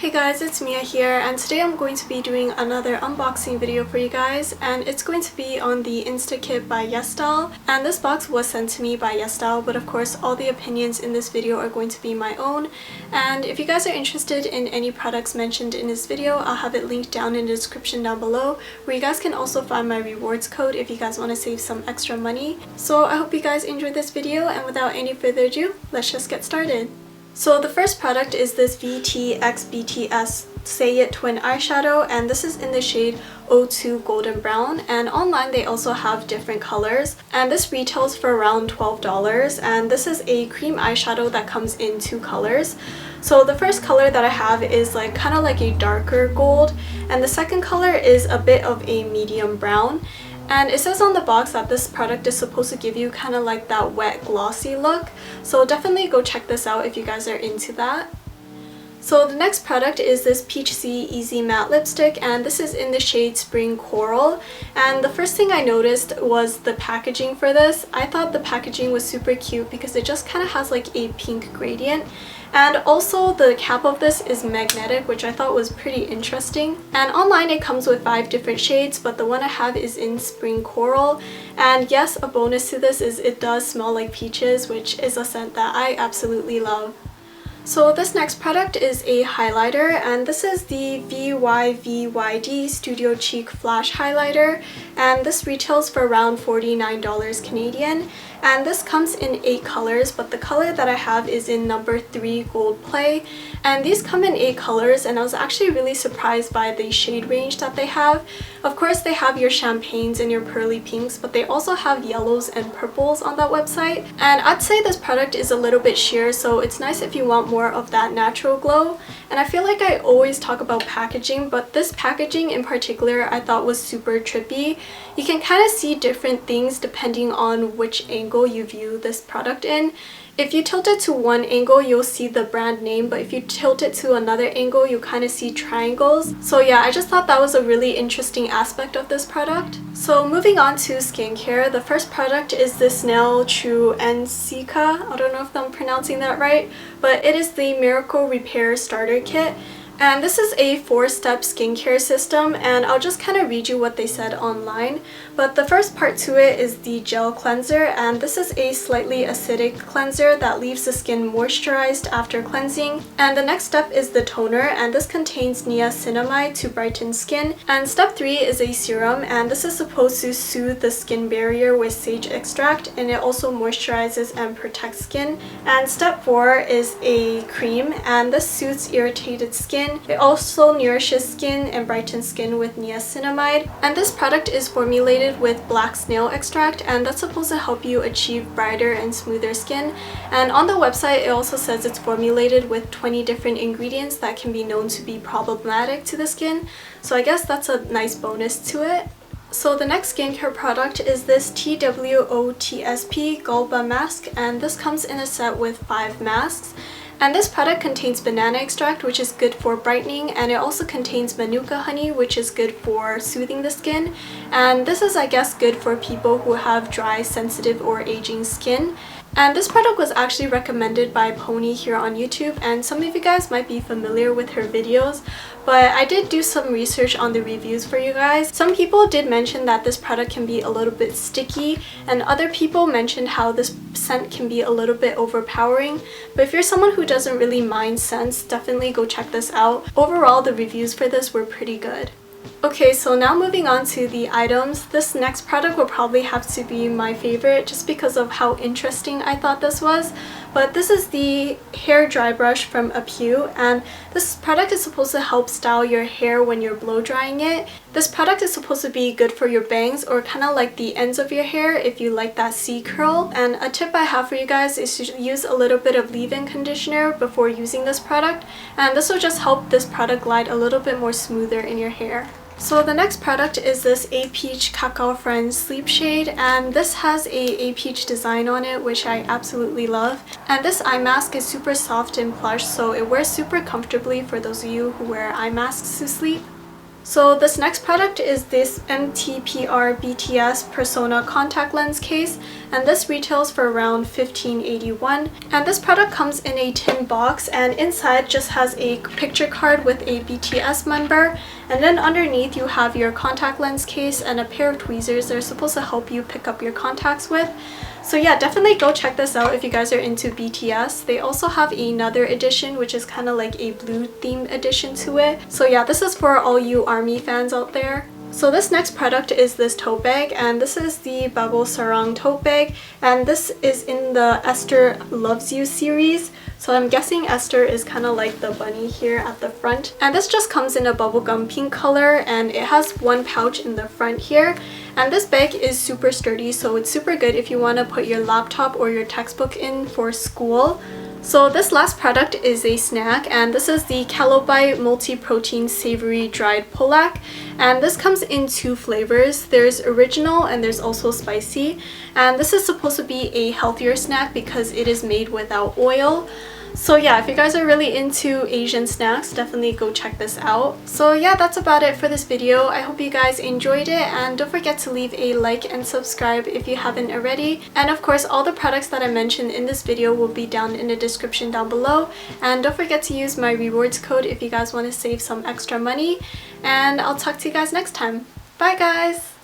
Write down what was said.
Hey guys, it's Mia here, and today I'm going to be doing another unboxing video for you guys, and it's going to be on the Inssakit by YesStyle. And this box was sent to me by YesStyle, but of course all the opinions in this video are going to be my own. And if you guys are interested in any products mentioned in this video, I'll have it linked down in the description down below, where you guys can also find my rewards code if you guys want to save some extra money. So I hope you guys enjoyed this video, and without any further ado, let's just get started. So the first product is this BTS Say It Twin Eyeshadow, and this is in the shade 02 Golden Brown, and online they also have different colors, and this retails for around $12, and this is a cream eyeshadow that comes in two colors. So the first color that I have is kind of like a darker gold, and the second color is a bit of a medium brown. And it says on the box that this product is supposed to give you kind of like that wet glossy look, so definitely go check this out if you guys are into that. So the next product is this Peachy Easy Matte Lipstick, and this is in the shade Spring Coral. And the first thing I noticed was the packaging for this. I thought the packaging was super cute because it just kind of has like a pink gradient. And also the cap of this is magnetic, which I thought was pretty interesting. And online it comes with 5 different shades, but the one I have is in Spring Coral. And yes, a bonus to this is it does smell like peaches, which is a scent that I absolutely love. So this next product is a highlighter, and this is the VYVYD Studio Cheek Flash Highlighter, and this retails for around $49 Canadian. And this comes in 8 colors, but the color that I have is in number 3 Gold Play. And these come in 8 colors, and I was actually really surprised by the shade range that they have. Of course, they have your champagnes and your pearly pinks, but they also have yellows and purples on that website. And I'd say this product is a little bit sheer, so it's nice if you want more of that natural glow. And I feel like I always talk about packaging, but this packaging in particular I thought was super trippy. You can kind of see different things depending on which angle you view this product in. If you tilt it to one angle, you'll see the brand name, but if you tilt it to another angle, you kind of see triangles. So yeah, I just thought that was a really interesting aspect of this product. So moving on to skincare, the first product is this Nail True Inssakit. I don't know if I'm pronouncing that right, but it is the Miracle Repair Starter Kit. And this is a 4-step skincare system, and I'll just kind of read you what they said online. But the first part to it is the gel cleanser, and this is a slightly acidic cleanser that leaves the skin moisturized after cleansing. And the next step is the toner, and this contains niacinamide to brighten skin. And step 3 is a serum, and this is supposed to soothe the skin barrier with sage extract, and it also moisturizes and protects skin. And step 4 is a cream, and this soothes irritated skin. It also nourishes skin and brightens skin with niacinamide. And this product is formulated with black snail extract, and that's supposed to help you achieve brighter and smoother skin. And on the website it also says it's formulated with 20 different ingredients that can be known to be problematic to the skin. So I guess that's a nice bonus to it. So the next skincare product is this TWOTSP Galba Mask, and this comes in a set with 5 masks. And this product contains banana extract, which is good for brightening, and it also contains manuka honey, which is good for soothing the skin. And this is, I guess, good for people who have dry, sensitive, or aging skin. And this product was actually recommended by Pony here on YouTube, and some of you guys might be familiar with her videos, but I did do some research on the reviews for you guys. Some people did mention that this product can be a little bit sticky, and other people mentioned how this scent can be a little bit overpowering. But if you're someone who doesn't really mind scents, definitely go check this out. Overall, the reviews for this were pretty good. Okay, so now moving on to the items. This next product will probably have to be my favorite just because of how interesting I thought this was. But this is the hair dry brush from Apu, and this product is supposed to help style your hair when you're blow drying it. This product is supposed to be good for your bangs, or kind of like the ends of your hair if you like that C curl. And a tip I have for you guys is to use a little bit of leave-in conditioner before using this product, and this will just help this product glide a little bit more smoother in your hair. So the next product is this A Peach Cacao Friends Sleep Shade, and this has a peach design on it, which I absolutely love. And this eye mask is super soft and plush, so it wears super comfortably for those of you who wear eye masks to sleep. So this next product is this MTPR BTS Persona contact lens case, and this retails for around $15.81. And this product comes in a tin box, and inside just has a picture card with a BTS member, and then underneath you have your contact lens case and a pair of tweezers that are supposed to help you pick up your contacts with. So yeah, definitely go check this out if you guys are into BTS. They also have another edition which is kind of like a blue themed edition to it. So yeah, this is for all you ARMY fans out there. So this next product is this tote bag, and this is the Babo Sarang tote bag, and this is in the Esther Loves You series. So I'm guessing Esther is kind of like the bunny here at the front. And this just comes in a bubblegum pink color, and it has one pouch in the front here. And this bag is super sturdy, so it's super good if you want to put your laptop or your textbook in for school. So this last product is a snack, and this is the Calobi multi-protein savory dried polak, and this comes in two flavors. There's original and there's also spicy, and this is supposed to be a healthier snack because it is made without oil. So yeah, if you guys are really into Asian snacks, definitely go check this out. So yeah, that's about it for this video. I hope you guys enjoyed it, and don't forget to leave a like and subscribe if you haven't already. And of course, all the products that I mentioned in this video will be down in the description down below. And don't forget to use my rewards code if you guys want to save some extra money. And I'll talk to you guys next time. Bye guys!